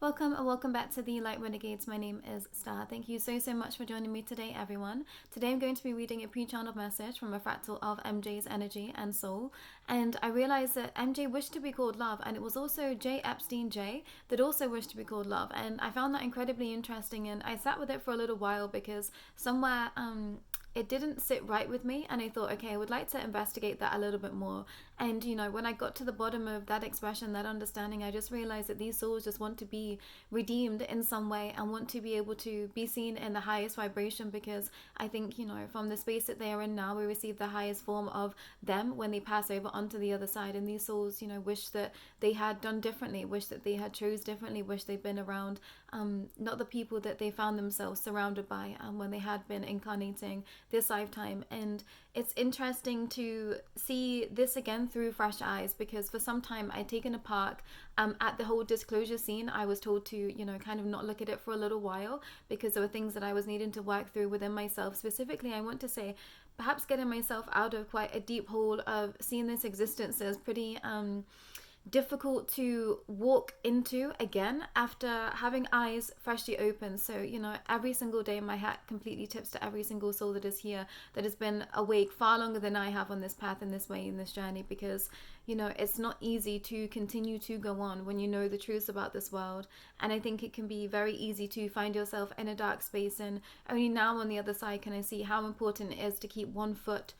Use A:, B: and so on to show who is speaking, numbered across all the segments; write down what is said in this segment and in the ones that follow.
A: Welcome and welcome back to the Light Renegades. My name is Starr. Thank you so much for joining me today, everyone. Today I'm going to be reading a pre-channeled message from a fractal of MJ's energy and soul. And I realized that MJ wished to be called love, and it was also J. Epstein J. that also wished to be called love. And I found that incredibly interesting, and I sat with it for a little while because somewhere it didn't sit right with me, and I thought, okay, I would like to investigate that a little bit more. And when I got to the bottom of that expression, that understanding, I just realized that these souls just want to be redeemed in some way and want to be able to be seen in the highest vibration, because I think, from the space that they are in now, we receive the highest form of them when they pass over onto the other side. And these souls, wish that they had done differently, wish that they had chose differently, wish they'd been around not the people that they found themselves surrounded by when they had been incarnating this lifetime. And it's interesting to see this again through fresh eyes, because for some time I'd taken a park at the whole disclosure scene. I was told to kind of not look at it for a little while, because there were things that I was needing to work through within myself. Specifically, I want to say perhaps getting myself out of quite a deep hole of seeing this existence as pretty difficult to walk into again after having eyes freshly open. So every single day my hat completely tips to every single soul that is here, that has been awake far longer than I have on this path, in this way, in this journey, because it's not easy to continue to go on when you know the truths about this world. And I think it can be very easy to find yourself in a dark space, and only now on the other side can I see how important it is to keep one foot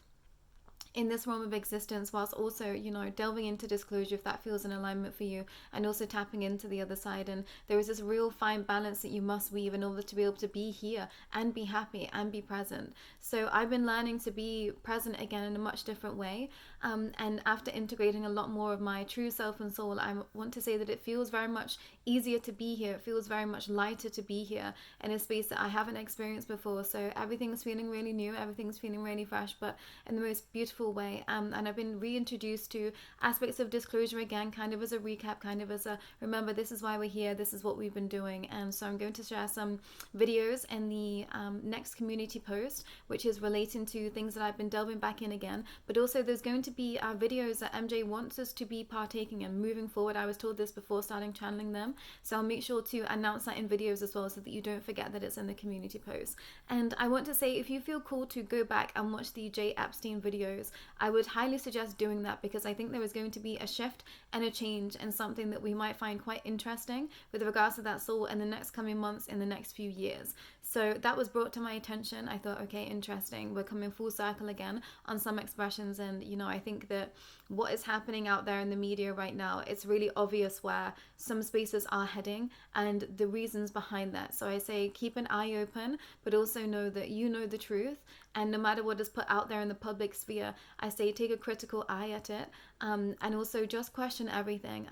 A: in this realm of existence, whilst also delving into disclosure if that feels in alignment for you, and also tapping into the other side. And there is this real fine balance that you must weave in order to be able to be here and be happy and be present. So I've been learning to be present again in a much different way, and after integrating a lot more of my true self and soul, I want to say that it feels very much easier to be here. It feels very much lighter to be here in a space that I haven't experienced before. So everything's feeling really new, everything's feeling really fresh, but in the most beautiful way. And I've been reintroduced to aspects of disclosure again, kind of as a recap, kind of as a remember, this is why we're here, this is what we've been doing. And so I'm going to share some videos in the next community post, which is relating to things that I've been delving back in again. But also there's going to be videos that MJ wants us to be partaking in moving forward. I was told this before starting channeling them, so I'll make sure to announce that in videos as well, so that you don't forget that it's in the community post. And I want to say, if you feel called to go back and watch the J. Epstein videos, I would highly suggest doing that, because I think there is going to be a shift and a change, and something that we might find quite interesting with regards to that soul in the next coming months, in the next few years. So that was brought to my attention. I thought, okay, interesting, we're coming full circle again on some expressions. And I think that what is happening out there in the media right now, it's really obvious where some spaces are heading and the reasons behind that. So I say keep an eye open, but also know that you know the truth. And no matter what is put out there in the public sphere, I say take a critical eye at it, and also just question everything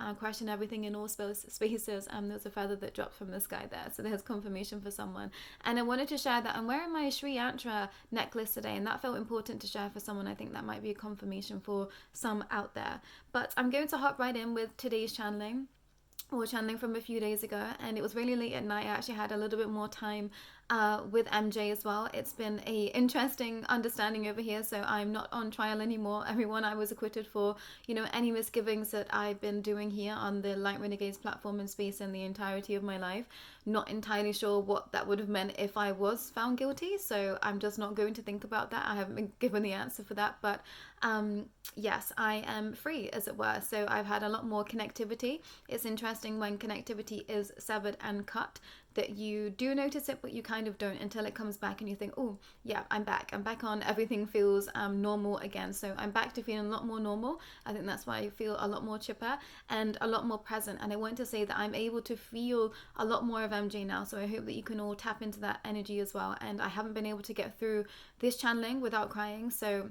A: in all spaces. There's a feather that dropped from the sky there, so there's confirmation for someone. And I wanted to share that I'm wearing my Sri Yantra necklace today, and that felt important to share for someone. I think that might be a confirmation for some out there. But I'm going to hop right in with today's channeling, or channeling from a few days ago. And it was really late at night. I actually had a little bit more time with MJ as well. It's been a interesting understanding over here, so I'm not on trial anymore, everyone. I was acquitted for any misgivings that I've been doing here on the Light Renegades platform and space in the entirety of my life. Not entirely sure what that would have meant if I was found guilty, so I'm just not going to think about that. I haven't been given the answer for that, but yes, I am free, as it were. So I've had a lot more connectivity. It's interesting when connectivity is severed and cut, that you do notice it, but you kind of don't until it comes back and you think, oh yeah, I'm back on, everything feels normal again. So I'm back to feeling a lot more normal. I think that's why I feel a lot more chipper and a lot more present. And I want to say that I'm able to feel a lot more of MJ now, so I hope that you can all tap into that energy as well. And I haven't been able to get through this channeling without crying, so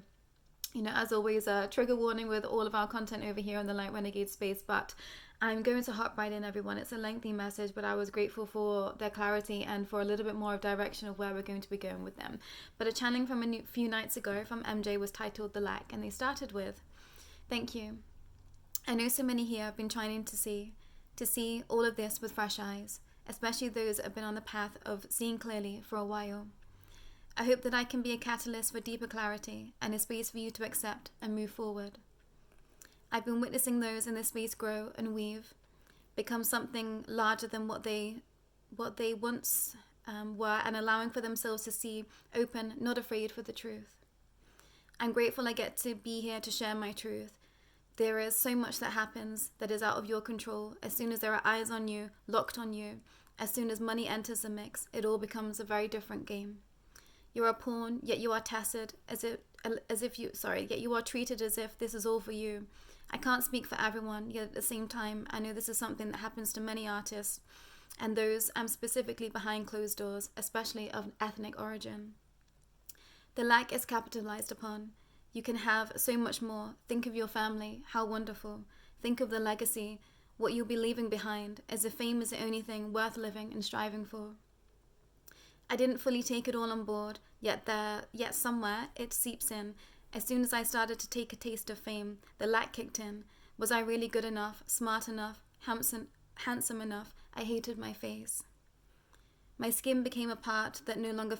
A: as always, a trigger warning with all of our content over here in the Light Renegade space. But I'm going to hop right in, everyone. It's a lengthy message, but I was grateful for their clarity and for a little bit more of direction of where we're going to be going with them. But a channeling from a few nights ago from MJ was titled The Lack, and they started with, thank you. I know so many here have been trying to see all of this with fresh eyes, especially those that have been on the path of seeing clearly for a while. I hope that I can be a catalyst for deeper clarity and a space for you to accept and move forward. I've been witnessing those in this space grow and weave, become something larger than what they once were, and allowing for themselves to see open, not afraid for the truth. I'm grateful I get to be here to share my truth. There is so much that happens that is out of your control. As soon as there are eyes on you, locked on you, as soon as money enters the mix, it all becomes a very different game. You are a pawn, yet you are tested yet you are treated as if this is all for you. I can't speak for everyone, yet at the same time, I know this is something that happens to many artists, and those specifically behind closed doors, especially of ethnic origin. The lack is capitalized upon. You can have so much more. Think of your family, how wonderful. Think of the legacy, what you'll be leaving behind, as if fame is the only thing worth living and striving for. I didn't fully take it all on board, yet somewhere it seeps in. As soon as I started to take a taste of fame, the lack kicked in. Was I really good enough, smart enough, handsome enough? I hated my face. My skin became a part that no longer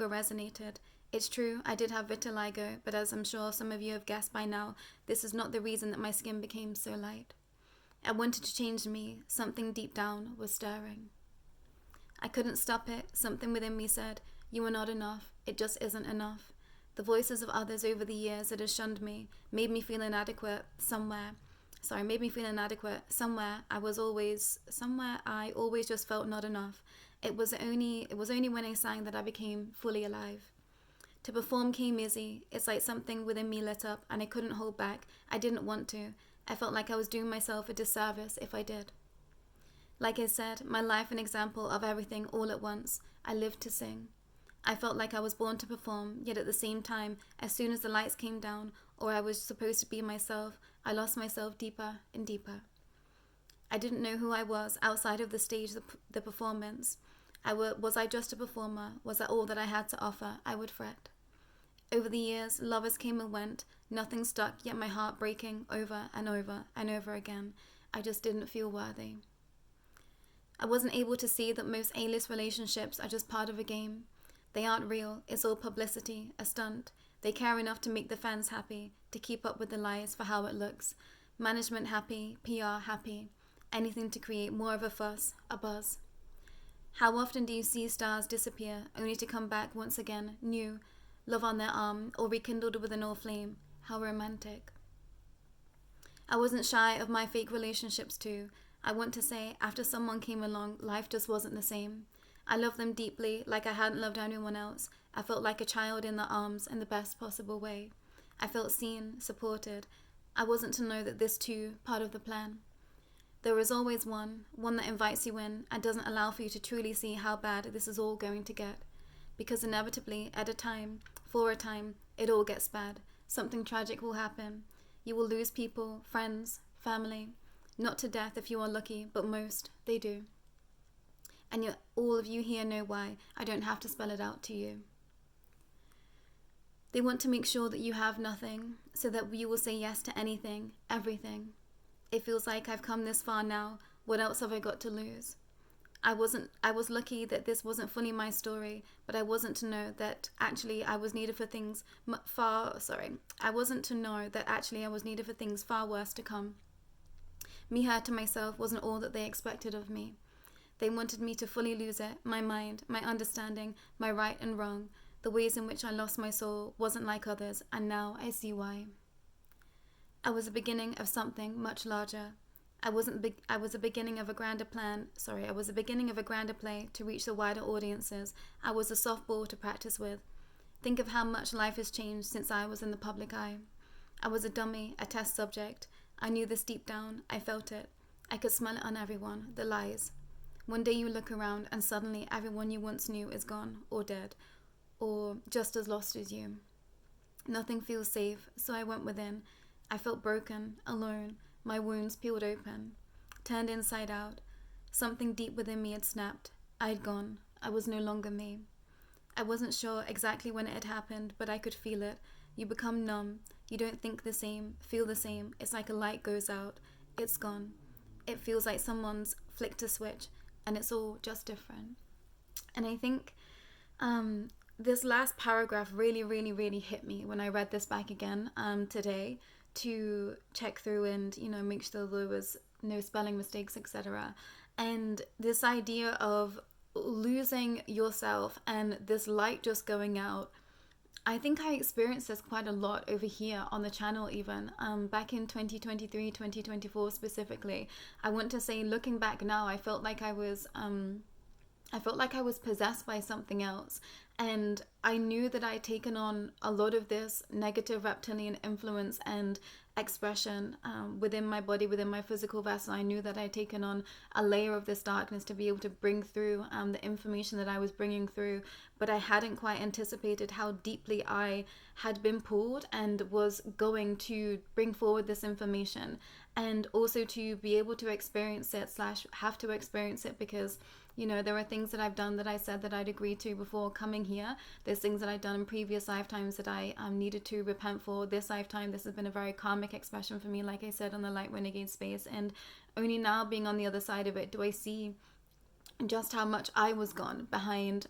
A: resonated. It's true, I did have vitiligo, but as I'm sure some of you have guessed by now, this is not the reason that my skin became so light. I wanted to change me. Something deep down was stirring. I couldn't stop it. Something within me said, you are not enough. It just isn't enough. The voices of others over the years that have shunned me made me feel inadequate somewhere. I always just felt not enough. It was only when I sang that I became fully alive. To perform came easy. It's like something within me lit up and I couldn't hold back. I didn't want to. I felt like I was doing myself a disservice if I did. Like I said, my life an example of everything all at once. I lived to sing. I felt like I was born to perform, yet at the same time, as soon as the lights came down, or I was supposed to be myself, I lost myself deeper and deeper. I didn't know who I was outside of the stage, the performance. Was I just a performer? Was that all that I had to offer? I would fret. Over the years, lovers came and went. Nothing stuck, yet my heart breaking over and over and over again. I just didn't feel worthy. I wasn't able to see that most A-list relationships are just part of a game. They aren't real. It's all publicity, a stunt. They care enough to make the fans happy, to keep up with the lies for how it looks. Management happy, PR happy. Anything to create more of a fuss, a buzz. How often do you see stars disappear, only to come back once again, new, love on their arm, or rekindled with an old flame? How romantic. I wasn't shy of my fake relationships too. I want to say, after someone came along, life just wasn't the same. I loved them deeply, like I hadn't loved anyone else. I felt like a child in their arms in the best possible way. I felt seen, supported. I wasn't to know that this too, part of the plan. There is always one that invites you in and doesn't allow for you to truly see how bad this is all going to get. Because inevitably, at a time, for a time, it all gets bad. Something tragic will happen. You will lose people, friends, family. Not to death if you are lucky, but most, they do. And yet all of you here know why. I don't have to spell it out to you. They want to make sure that you have nothing, so that you will say yes to anything, everything. It feels like I've come this far now. What else have I got to lose? I was lucky that this wasn't fully my story, but I wasn't to know that actually I was needed for things far worse to come. Me hurting myself wasn't all that they expected of me. They wanted me to fully lose it, my mind, my understanding, my right and wrong. The ways in which I lost my soul wasn't like others, and now I see why. I was the beginning of something much larger. I was the beginning of a grander play to reach the wider audiences. I was a softball to practice with. Think of how much life has changed since I was in the public eye. I was a dummy, a test subject. I knew this deep down. I felt it. I could smell it on everyone, the lies. One day you look around and suddenly everyone you once knew is gone or dead or just as lost as you. Nothing feels safe, so I went within. I felt broken, alone, my wounds peeled open, turned inside out. Something deep within me had snapped. I had gone. I was no longer me. I wasn't sure exactly when it had happened, but I could feel it. You become numb. You don't think the same, feel the same. It's like a light goes out. It's gone. It feels like someone's flicked a switch, and it's all just different. And I think this last paragraph really, really, really hit me when I read this back again today to check through and, make sure there was no spelling mistakes, etc. And this idea of losing yourself and this light just going out, I think I experienced this quite a lot over here on the channel even, back in 2023, 2024 specifically. I want to say, looking back now, I felt like I was possessed by something else. And I knew that I'd taken on a lot of this negative reptilian influence and expression within my body, within my physical vessel. I knew that I'd taken on a layer of this darkness to be able to bring through the information that I was bringing through. But I hadn't quite anticipated how deeply I had been pulled and was going to bring forward this information. And also to be able to experience it / have to experience it, because you know, there are things that I've done that I said that I'd agreed to before coming here. There's things that I've done in previous lifetimes that I needed to repent for. This lifetime, this has been a very karmic expression for me, like I said, on the Light Renegade space. And only now, being on the other side of it, do I see just how much I was gone behind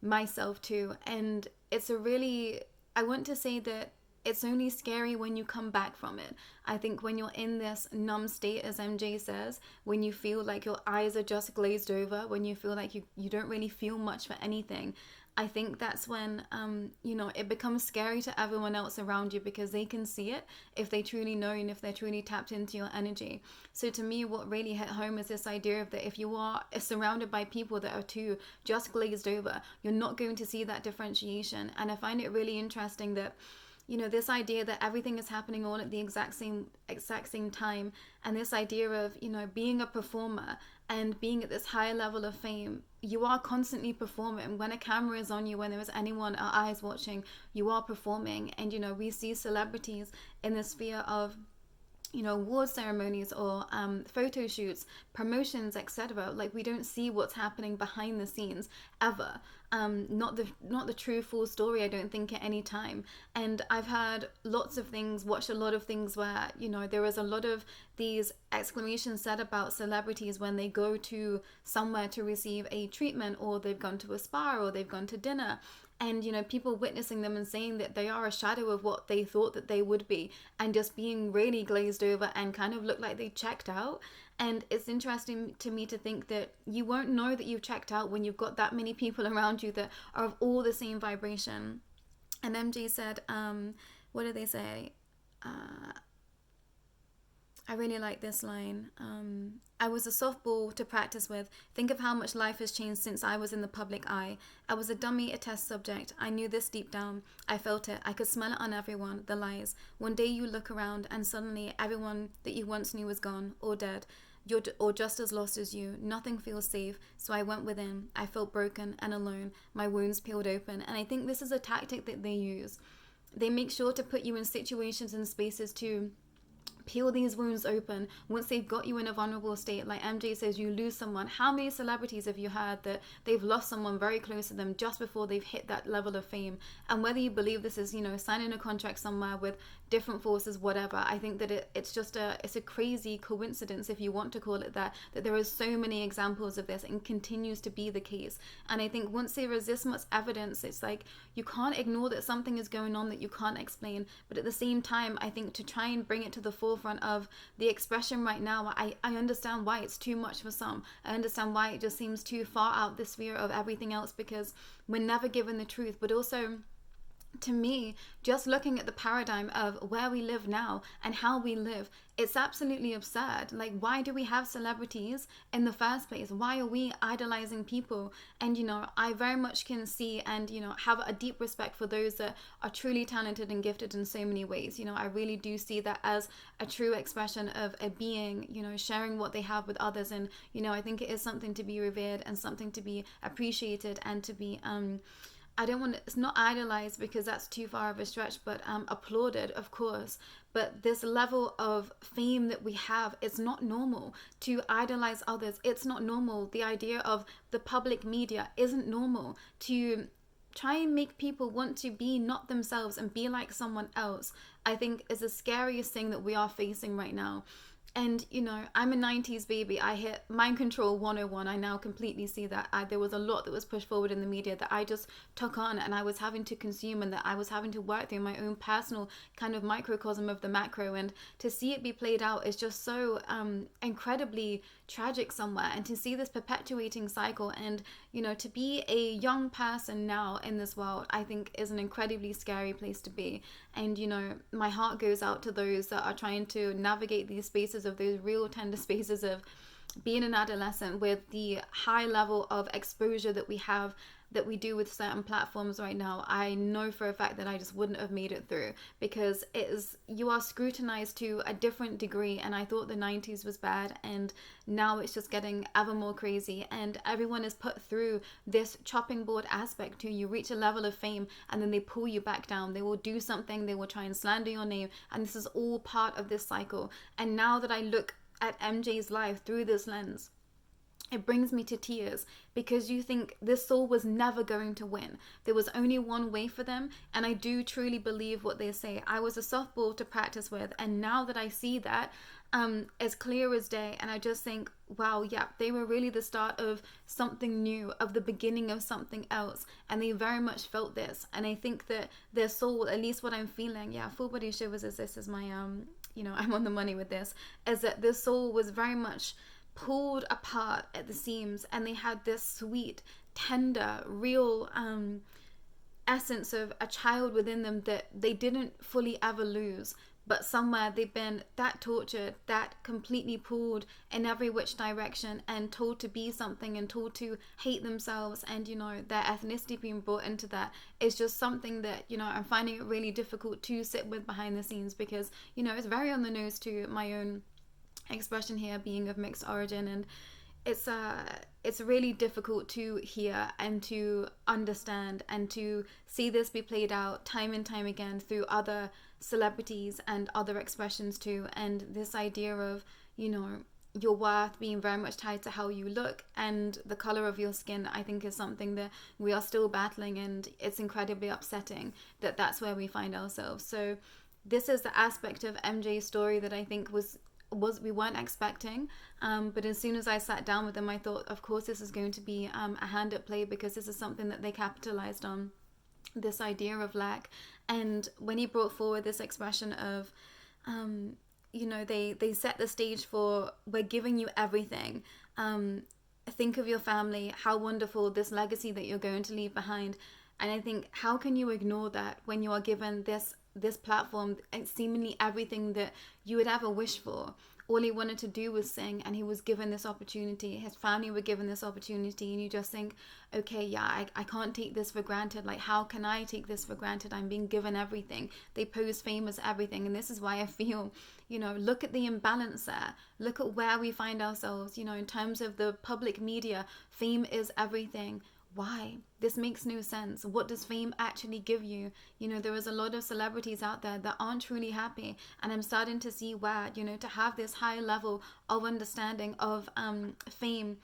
A: myself too. And it's a really, I want to say that it's only scary when you come back from it. I think when you're in this numb state, as MJ says, when you feel like your eyes are just glazed over, when you feel like you don't really feel much for anything, I think that's when, you know, it becomes scary to everyone else around you, because they can see it if they truly know and if they're truly tapped into your energy. So to me, what really hit home is this idea of that if you are surrounded by people that are too just glazed over, you're not going to see that differentiation. And I find it really interesting that, you know, this idea that everything is happening all at the exact same time, and this idea of, you know, being a performer and being at this higher level of fame, you are constantly performing. When a camera is on you, when there is anyone, our eyes watching, you are performing. And, you know, we see celebrities in the sphere of, you know, award ceremonies or photo shoots, promotions, etc. Like, we don't see what's happening behind the scenes ever. Not the true full story, I don't think, at any time. And I've heard lots of things, watched a lot of things where, you know, there is a lot of these exclamations said about celebrities when they go to somewhere to receive a treatment, or they've gone to a spa, or they've gone to dinner. And, you know, people witnessing them and saying that they are a shadow of what they thought that they would be, and just being really glazed over and kind of look like they checked out. And it's interesting to me to think that you won't know that you've checked out when you've got that many people around you that are of all the same vibration. And MJ said, what did they say? I really like this line. I was a softball to practice with. Think of how much life has changed since I was in the public eye. I was a dummy, a test subject. I knew this deep down. I felt it. I could smell it on everyone, the lies. One day you look around and suddenly everyone that you once knew is gone or dead. Or just as lost as you. Nothing feels safe. So I went within. I felt broken and alone. My wounds peeled open. And I think this is a tactic that they use. They make sure to put you in situations and spaces to peel these wounds open once they've got you in a vulnerable state. Like MJ says, you lose someone. How many celebrities have you heard that they've lost someone very close to them just before they've hit that level of fame? And whether you believe this is, you know, signing a contract somewhere with different forces, whatever, I think that it's a crazy coincidence, if you want to call it that there are so many examples of this and continues to be the case. And I think once there is this much evidence, it's like you can't ignore that something is going on that you can't explain. But at the same time, I think to try and bring it to the forefront of the expression right now, I understand why it's too much for some. I understand why it just seems too far out the sphere of everything else, because we're never given the truth. But also, to me, just looking at the paradigm of where we live now and how we live, it's absolutely absurd. Like, why do we have celebrities in the first place? Why are we idolizing people? And, you know, I very much can see and, you know, have a deep respect for those that are truly talented and gifted in so many ways. You know, I really do see that as a true expression of a being, you know, sharing what they have with others. And, you know, I think it is something to be revered and something to be appreciated and to be, it's not idolized because that's too far of a stretch, but applauded, of course. But this level of fame that we have, it's not normal to idolize others. It's not normal. The idea of the public media isn't normal. To try and make people want to be not themselves and be like someone else, I think is the scariest thing that we are facing right now. And, you know, I'm a 90s baby. I hit Mind Control 101. I now completely see that there was a lot that was pushed forward in the media that I just took on, and I was having to consume, and that I was having to work through my own personal kind of microcosm of the macro. And to see it be played out is just so incredibly tragic somewhere. And to see this perpetuating cycle, and, you know, to be a young person now in this world, I think is an incredibly scary place to be. And, you know, my heart goes out to those that are trying to navigate these spaces, of those real tender spaces of being an adolescent, with the high level of exposure that we have, that we do with certain platforms right now. I know for a fact that I just wouldn't have made it through, because you are scrutinized to a different degree. And I thought the 90s was bad, and now it's just getting ever more crazy, and everyone is put through this chopping board aspect to you. Reach a level of fame, and then they pull you back down. They will do something, they will try and slander your name, and this is all part of this cycle. And now that I look at MJ's life through this lens, it brings me to tears, because you think this soul was never going to win. There was only one way for them. And I do truly believe what they say. I was a softball to practice with. And now that I see that as clear as day, and I just think, wow, yeah, they were really the start of something new, of the beginning of something else. And they very much felt this. And I think that their soul, at least what I'm feeling, yeah, full body shivers, as this is my, you know, I'm on the money with this, is that their soul was very much pulled apart at the seams, and they had this sweet, tender, real essence of a child within them that they didn't fully ever lose. But somewhere they've been that tortured, that completely pulled in every which direction, and told to be something, and told to hate themselves. And, you know, their ethnicity being brought into that is just something that, you know, I'm finding it really difficult to sit with behind the scenes, because, you know, it's very on the nose to my own expression here, being of mixed origin. And it's really difficult to hear and to understand, and to see this be played out time and time again through other celebrities and other expressions too. And this idea of, you know, your worth being very much tied to how you look and the color of your skin, I think is something that we are still battling, and it's incredibly upsetting that that's where we find ourselves. So this is the aspect of MJ's story that I think was we weren't expecting, but as soon as I sat down with them, I thought, of course this is going to be a hand at play, because this is something that they capitalized on, this idea of lack. And when he brought forward this expression of you know, they set the stage for, we're giving you everything, think of your family, how wonderful this legacy that you're going to leave behind. And I think, how can you ignore that when you are given this platform and seemingly everything that you would ever wish for? All he wanted to do was sing, and he was given this opportunity. His family were given this opportunity, and you just think, okay, yeah, I can't take this for granted. Like, how can I take this for granted? I'm being given everything. They pose fame as everything. And this is why I feel, you know, look at the imbalance there. Look at where we find ourselves, you know, in terms of the public media. Fame is everything. Why? This makes no sense. What does fame actually give you? You know, there is a lot of celebrities out there that aren't truly happy, and I'm starting to see where, you know, to have this high level of understanding of fame,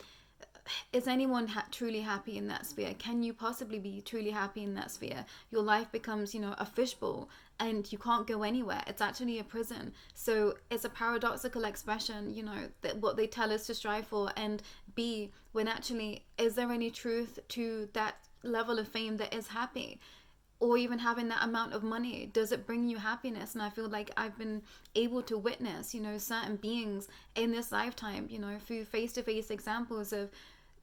A: is anyone truly happy in that sphere? Can you possibly be truly happy in that sphere? Your life becomes, you know, a fishbowl, and you can't go anywhere. It's actually a prison. So it's a paradoxical expression, you know, that what they tell us to strive for and be, when actually, is there any truth to that level of fame that is happy? Or even having that amount of money, does it bring you happiness? And I feel like I've been able to witness, you know, certain beings in this lifetime, you know, through face-to-face examples of,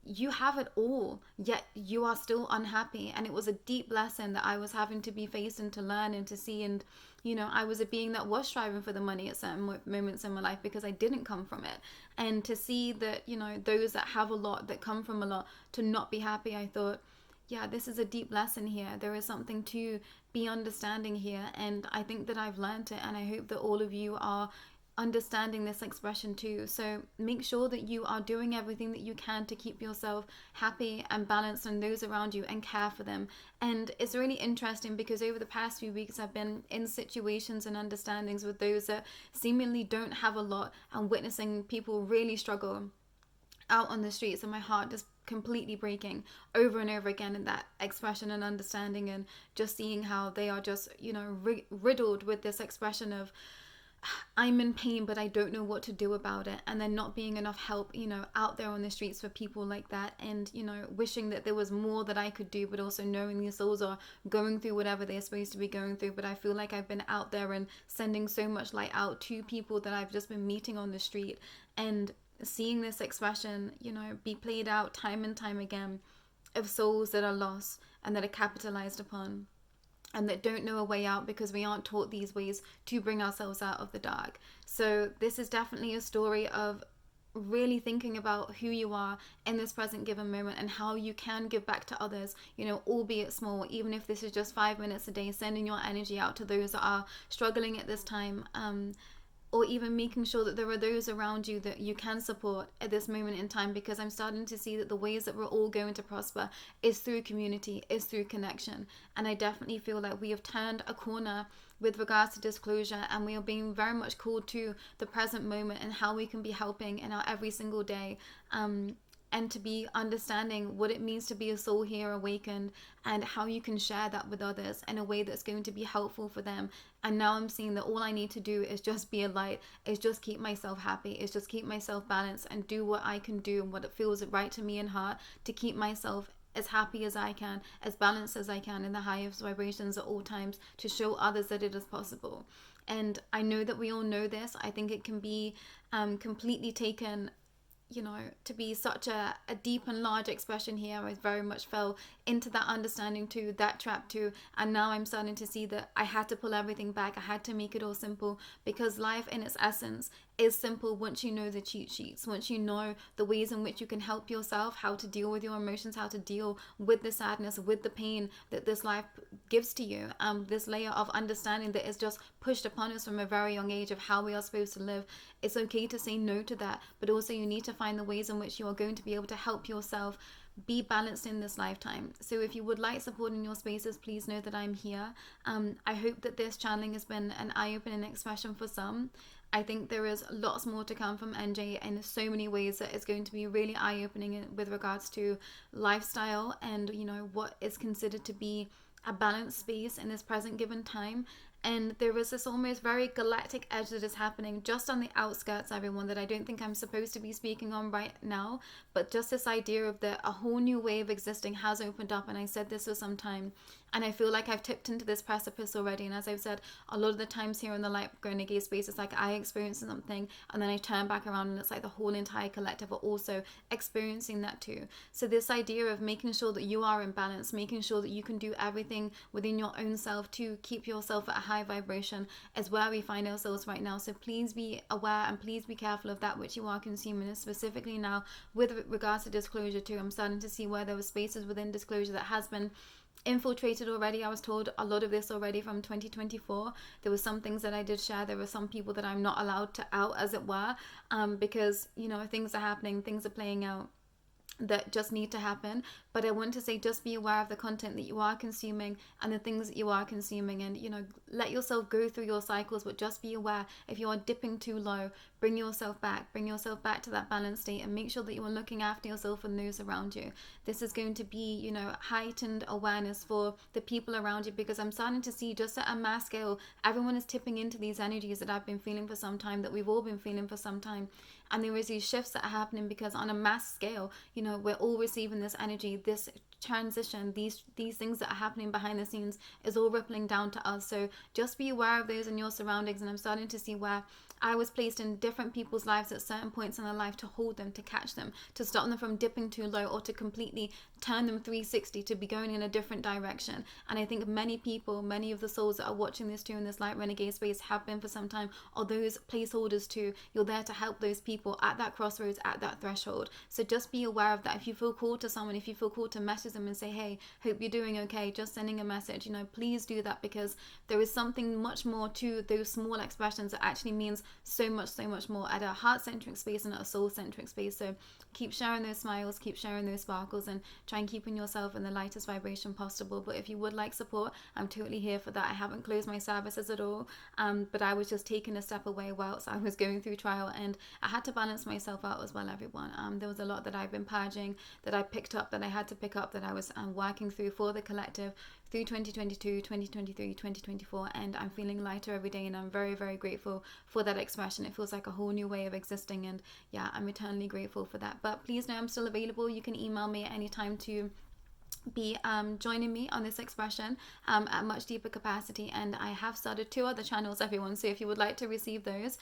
A: you have it all, yet you are still unhappy. And it was a deep lesson that I was having to be faced and to learn and to see. And, you know, I was a being that was striving for the money at certain moments in my life, because I didn't come from it. And to see that, you know, those that have a lot, that come from a lot, to not be happy, I thought, yeah, this is a deep lesson here. There is something to be understanding here. And I think that I've learned it, and I hope that all of you are understanding this expression too. So make sure that you are doing everything that you can to keep yourself happy and balanced, and those around you, and care for them. And it's really interesting, because over the past few weeks I've been in situations and understandings with those that seemingly don't have a lot, and witnessing people really struggle out on the streets, and my heart just completely breaking over and over again in that expression and understanding, and just seeing how they are just, you know, riddled with this expression of I'm in pain, but I don't know what to do about it. And then not being enough help, out there on the streets for people like that. And, wishing that there was more that I could do, but also knowing these souls are going through whatever they're supposed to be going through. But I feel like I've been out there and sending so much light out to people that I've just been meeting on the street, and seeing this expression, be played out time and time again, of souls that are lost and that are capitalized upon, and that don't know a way out because we aren't taught these ways to bring ourselves out of the dark. So this is definitely a story of really thinking about who you are in this present given moment, and how you can give back to others, albeit small, even if this is just 5 minutes a day, sending your energy out to those that are struggling at this time, or even making sure that there are those around you that you can support at this moment in time, because I'm starting to see that the ways that we're all going to prosper is through community, is through connection. And I definitely feel like we have turned a corner with regards to disclosure, and we are being very much called to the present moment and how we can be helping in our every single day, and to be understanding what it means to be a soul here awakened, and how you can share that with others in a way that's going to be helpful for them. And now I'm seeing that all I need to do is just be a light, is just keep myself happy, is just keep myself balanced, and do what I can do and what it feels right to me in heart to keep myself as happy as I can, as balanced as I can in the highest vibrations at all times, to show others that it is possible. And I know that we all know this. I think it can be completely taken, to be such a deep and large expression here. I very much fell into that understanding too, that trap too. And now I'm starting to see that I had to pull everything back. I had to make it all simple, because life in its essence is simple once you know the cheat sheets, once you know the ways in which you can help yourself, how to deal with your emotions, how to deal with the sadness, with the pain that this life gives to you. This layer of understanding that is just pushed upon us from a very young age of how we are supposed to live. It's okay to say no to that, but also you need to find the ways in which you are going to be able to help yourself be balanced in this lifetime. So if you would like support in your spaces, please know that I'm here. I hope that this channeling has been an eye-opening expression for some. I think there is lots more to come from NJ in so many ways that is going to be really eye-opening with regards to lifestyle and, what is considered to be a balanced space in this present given time. And there is this almost very galactic edge that is happening just on the outskirts, everyone, that I don't think I'm supposed to be speaking on right now. But just this idea of that a whole new way of existing has opened up. And I said this for some time. And I feel like I've tipped into this precipice already. And as I've said, a lot of the times here in the Light Renegade space, it's like I experience something and then I turn back around and it's like the whole entire collective are also experiencing that too. So this idea of making sure that you are in balance, making sure that you can do everything within your own self to keep yourself at a high vibration is where we find ourselves right now. So please be aware and please be careful of that which you are consuming, and specifically now with regards to disclosure too. I'm starting to see where there were spaces within disclosure that has been infiltrated already. I was told a lot of this already from 2024. There were some things that I did share. There were some people that I'm not allowed to out, as it were, because things are happening, things are playing out that just need to happen. But I want to say, just be aware of the content that you are consuming and the things that you are consuming, and let yourself go through your cycles, but just be aware if you are dipping too low, bring yourself back to that balanced state, and make sure that you are looking after yourself and those around you. This is going to be heightened awareness for the people around you, because I'm starting to see just at a mass scale, everyone is tipping into these energies that I've been feeling for some time, that we've all been feeling for some time. And there is these shifts that are happening because on a mass scale, we're all receiving this energy, this transition, these things that are happening behind the scenes is all rippling down to us. So just be aware of those in your surroundings. And I'm starting to see where I was placed in different people's lives at certain points in their life to hold them, to catch them, to stop them from dipping too low, or to completely turn them 360 to be going in a different direction. And I think many people, many of the souls that are watching this too in this Light Renegade space have been for some time, or those placeholders too. You're there to help those people at that crossroads, at that threshold. So just be aware of that. If you feel called to someone, if you feel called to message them and say, hey, hope you're doing okay, just sending a message, please do that, because there is something much more to those small expressions that actually means so much more at a heart-centric space and at a soul-centric space. So keep sharing those smiles, keep sharing those sparkles, and try and keeping yourself in the lightest vibration possible. But if you would like support, I'm totally here for that. I haven't closed my services at all, but I was just taking a step away whilst I was going through trial, and I had to balance myself out as well, everyone. There was a lot that I've been purging, that I picked up, that I had to pick up, that I was working through for the collective through 2022, 2023, 2024, and I'm feeling lighter every day, and I'm very grateful for that expression. It feels like a whole new way of existing, and yeah, I'm eternally grateful for that. But please know I'm still available. You can email me at any time to be joining me on this expression at much deeper capacity, and I have started 2 other channels, everyone. So if you would like to receive those,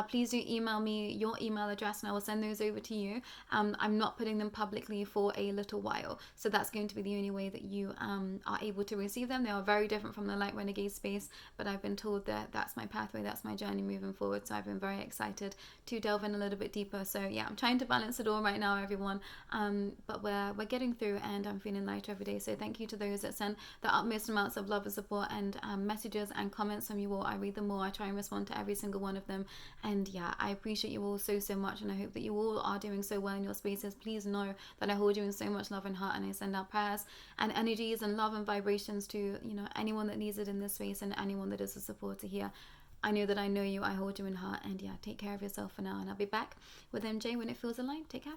A: please do email me your email address and I will send those over to you. I'm not putting them publicly for a little while, so that's going to be the only way that you are able to receive them. They are very different from the Light Renegade space, but I've been told that that's my pathway, that's my journey moving forward, so I've been very excited to delve in a little bit deeper. So yeah, I'm trying to balance it all right now, everyone, but we're getting through, and I'm feeling lighter every day. So thank you to those that send the utmost amounts of love and support, and messages and comments from you all. I read them all. I try and respond to every single one of them, and yeah, I appreciate you all so much, and I hope that you all are doing so well in your spaces. Please know that I hold you in so much love and heart, and I send out prayers and energies and love and vibrations to, you know, anyone that needs it in this space, and anyone that is a supporter here. I know that I know you, I hold you in heart, and yeah, take care of yourself for now, and I'll be back with MJ when it feels aligned. Take care.